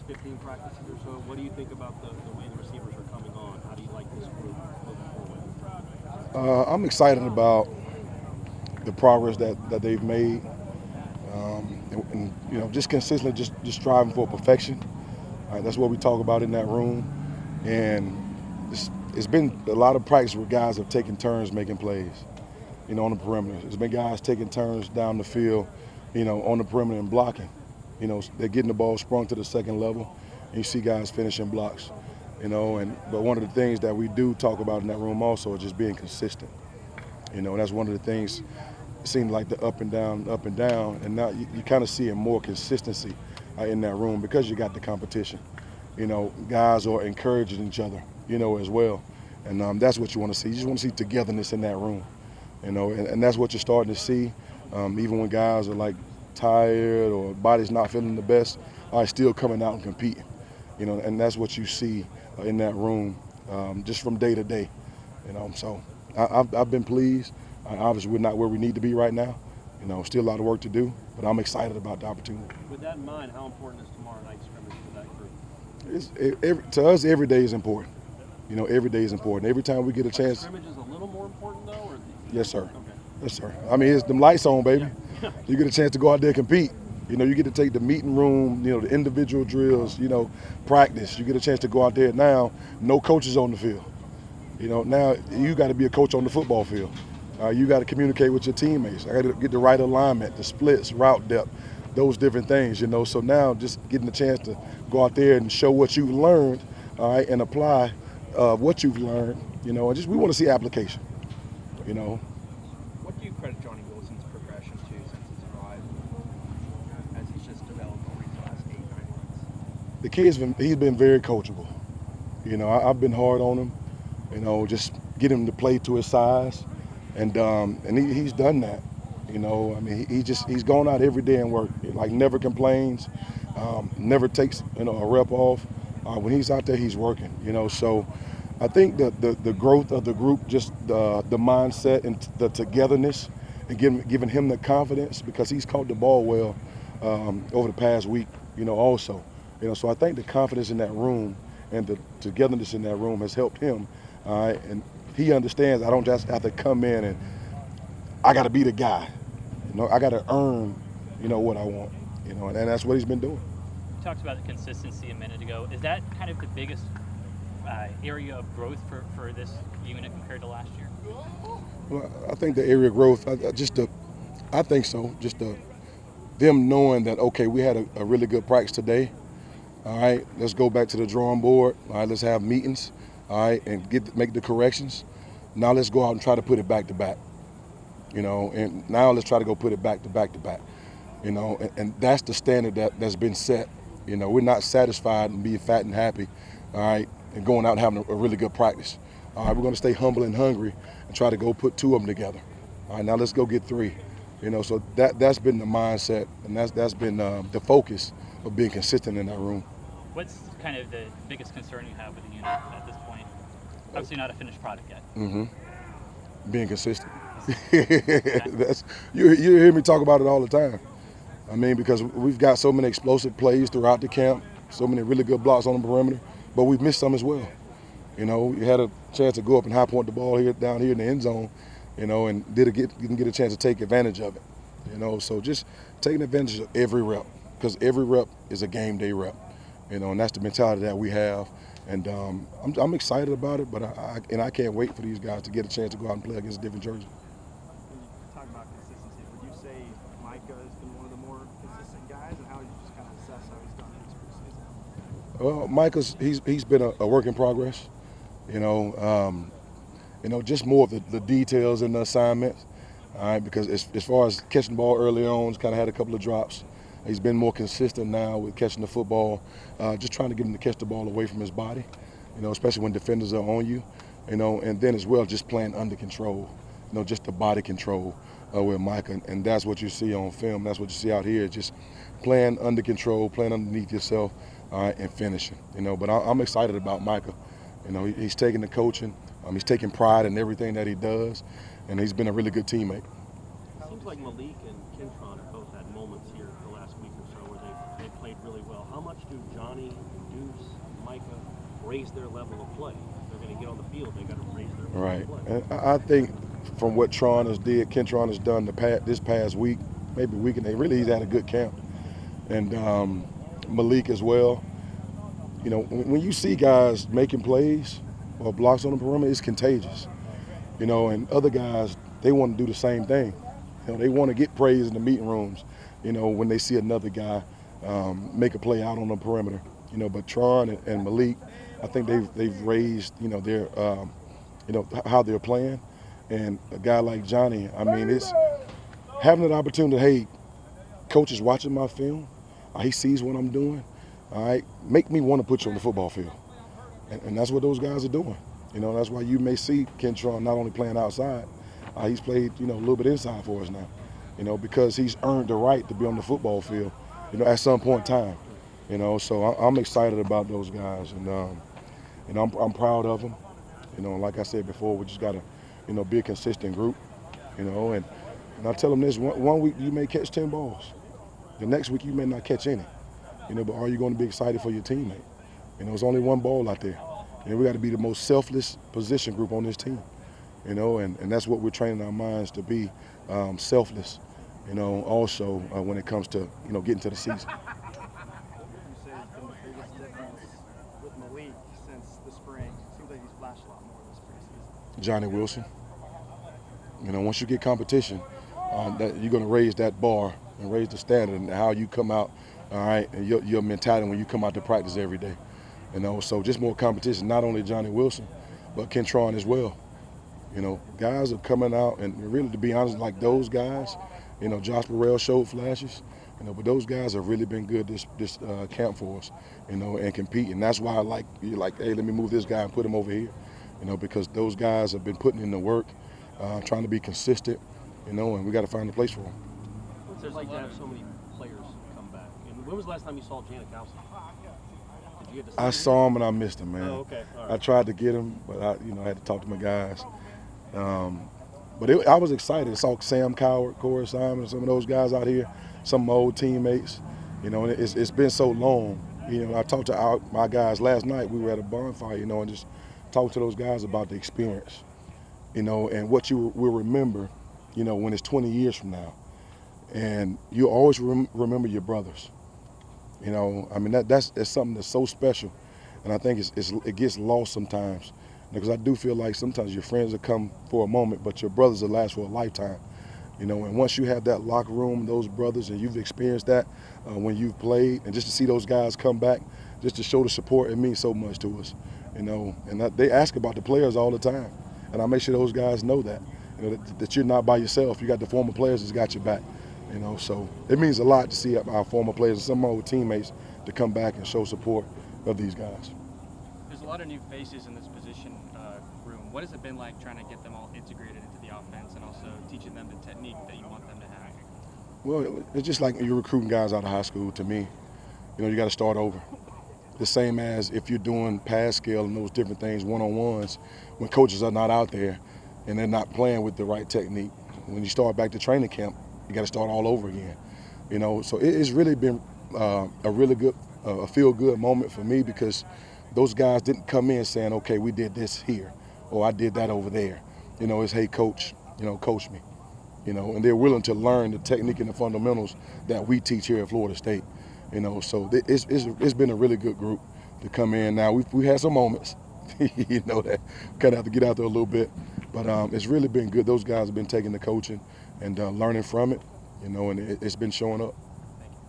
15 practices or so. What do you think about the way the receivers are coming on? How do you like this group moving forward? I'm excited about the progress that they've made, and just consistently just striving for perfection. That's what we talk about in that room, and it's been a lot of practice where guys have taken turns making plays, on the perimeter. There's been guys taking turns down the field, on the perimeter and blocking. They're getting the ball sprung to the second level, and you see guys finishing blocks. But one of the things that we do talk about in that room also is just being consistent. That's one of the things. It seemed like the up and down, and now you kind of see more consistency in that room because you got the competition. Guys are encouraging each other, as well, and that's what you want to see. You just want to see togetherness in that room, and that's what you're starting to see. Even when guys are like tired or body's not feeling the best, are still coming out and competing, and that's what you see in that room, just from day to day, So I've been pleased. Obviously, we're not where we need to be right now. Still a lot of work to do, but I'm excited about the opportunity. With that in mind, how important is tomorrow night's scrimmage for that group? To us, every day is important. Every day is important. Every time we get a chance. Scrimmage is a little more important, though? Or Yes, sir. Okay. Yes, sir. I mean, it's them lights on, baby. Yeah. You get a chance to go out there and compete. You get to take the meeting room, the individual drills, practice. You get a chance to go out there now. No coaches on the field. Now you got to be a coach on the football field. You got to communicate with your teammates. I got to get the right alignment, the splits, route depth, those different things. So now just getting the chance to go out there and show what you've learned, all right, and apply what you've learned. And just we want to see application. What do you credit Johnny Wilson's progression to since his arrival, as he's just developed over these last 8-9 months? The he's been very coachable. I've been hard on him. Just get him to play to his size, and he's done that. I mean, he's gone out every day and worked. Like never complains, never takes a rep off. When he's out there, he's working. So I think the growth of the group, just the mindset and the togetherness, and giving him the confidence because he's caught the ball well over the past week. Also, so I think the confidence in that room and the togetherness in that room has helped him. All right, and he understands I don't just have to come in and I got to be the guy. I got to earn, what I want. And that's what he's been doing. You talked about the consistency a minute ago. Is that kind of the biggest area of growth for this unit compared to last year? Well, I think the area of growth, I think so. Just them knowing that, okay, we had a really good practice today. All right, let's go back to the drawing board. All right, let's have meetings. All right, and make the corrections. Now let's go out and try to put it back to back. And now let's try to go put it back to back to back. And that's the standard that's been set. We're not satisfied and being fat and happy, all right, and going out and having a really good practice. All right, we're going to stay humble and hungry and try to go put 2 of them together. All right, now let's go get 3. So that's been the mindset, and that's been the focus of being consistent in that room. What's kind of the biggest concern you have with the unit at this point? Obviously not a finished product yet. Mm-hmm. Being consistent. You hear me talk about it all the time. I mean, because we've got so many explosive plays throughout the camp, so many really good blocks on the perimeter, but we've missed some as well. We had a chance to go up and high point the ball down here in the end zone, and didn't get a chance to take advantage of it. So just taking advantage of every rep, because every rep is a game day rep, and that's the mentality that we have. And I'm excited about it, but I can't wait for these guys to get a chance to go out and play against a different jersey. When you talk about consistency, would you say Micah has been one of the more consistent guys, and how would you just kind of assess how he's done in his preseason? Well, Micah's he's been a work in progress. Just more of the details in the assignments. All right, because as far as catching the ball early on, he's kind of had a couple of drops. He's been more consistent now with catching the football, just trying to get him to catch the ball away from his body, especially when defenders are on you, and then as well just playing under control, just the body control with Micah, and that's what you see on film. That's what you see out here, just playing under control, playing underneath yourself, and finishing. But I'm excited about Micah. He's taking the coaching, he's taking pride in everything that he does, and he's been a really good teammate. It seems like Malik and Kentron have both had moments here the last week or so where they played really well. How much do Johnny, Deuce, Micah raise their level of play? If they're going to get on the field, they got to raise their level Right. of play. And I think from what Kentron has done this past week, maybe week and really he's had a good camp. And Malik as well. You know, when you see guys making plays or blocks on the perimeter, it's contagious. You know, and other guys, they want to do the same thing. You know, they want to get praise in the meeting rooms, you know, when they see another guy make a play out on the perimeter. You know, but Tron and Malik, I think they've raised, you know, their, you know, how they're playing. And a guy like Johnny, I mean, it's having an opportunity, hey, coach is watching my film. He sees what I'm doing. All right, make me want to put you on the football field. And that's what those guys are doing. You know, that's why you may see Kentron not only playing outside, he's played, you know, a little bit inside for us now. You know, because he's earned the right to be on the football field, you know, at some point in time. You know, so I'm excited about those guys. And, you know, I'm proud of them. You know, like I said before, we just got to, you know, be a consistent group, you know. And I tell them this, one week you may catch 10 balls. The next week you may not catch any. You know, but are you going to be excited for your teammate? You know, there's only one ball out there. And we got to be the most selfless position group on this team. You know, and that's what we're training our minds to be, selfless. You know, also when it comes to, you know, getting to the season. You say it's been the biggest difference with Malik since the spring. It seems like he's flashed a lot more this preseason. Johnny Wilson. You know, once you get competition, that you're going to raise that bar and raise the standard and how you come out, all right, and your mentality when you come out to practice every day. You know, so just more competition, not only Johnny Wilson, but Kentron as well. You know, guys are coming out, and really, to be honest, like those guys, you know, Josh Burrell showed flashes, you know, but those guys have really been good this camp for us, you know, and competing. That's why you're like, hey, let me move this guy and put him over here, you know, because those guys have been putting in the work, trying to be consistent, you know, and we got to find a place for them. What's it like to have so many players come back? And when was the last time you saw Janikowski? Did you get to see I him? saw him and I missed him, man. Oh, okay. All right. I tried to get him, but I had to talk to my guys. But I was excited. I saw Sam Coward, Corey Simon, some of those guys out here, some of my old teammates. You know, and it's been so long. You know, I talked to my guys last night. We were at a bonfire, you know, and just talked to those guys about the experience, you know, and what you will remember, you know, when it's 20 years from now. And you always remember your brothers. You know, I mean, that's something that's so special. And I think it gets lost sometimes. Because I do feel like sometimes your friends will come for a moment, but your brothers will last for a lifetime. You know, and once you have that locker room, those brothers, and you've experienced that when you've played, and just to see those guys come back, just to show the support, it means so much to us. You know, and they ask about the players all the time, and I make sure those guys know that, you know, that you're not by yourself. You got the former players that's got your back. You know, so it means a lot to see our former players and some of my old teammates to come back and show support of these guys. There's a lot of new faces in this position room. What has it been like trying to get them all integrated into the offense and also teaching them the technique that you want them to have? Well, it's just like you're recruiting guys out of high school to me. You know, you got to start over. The same as if you're doing pass scale and those different things, one-on-ones, when coaches are not out there and they're not playing with the right technique. When you start back to training camp, you got to start all over again. You know, so it's really been a really good, feel-good moment for me because those guys didn't come in saying, okay, we did this here, or I did that over there. You know, it's, hey, coach, you know, coach me. You know, and they're willing to learn the technique and the fundamentals that we teach here at Florida State. You know, so it's been a really good group to come in. Now, we had some moments, you know, that kind of have to get out there a little bit. But it's really been good. Those guys have been taking the coaching and learning from it, you know, and it's been showing up.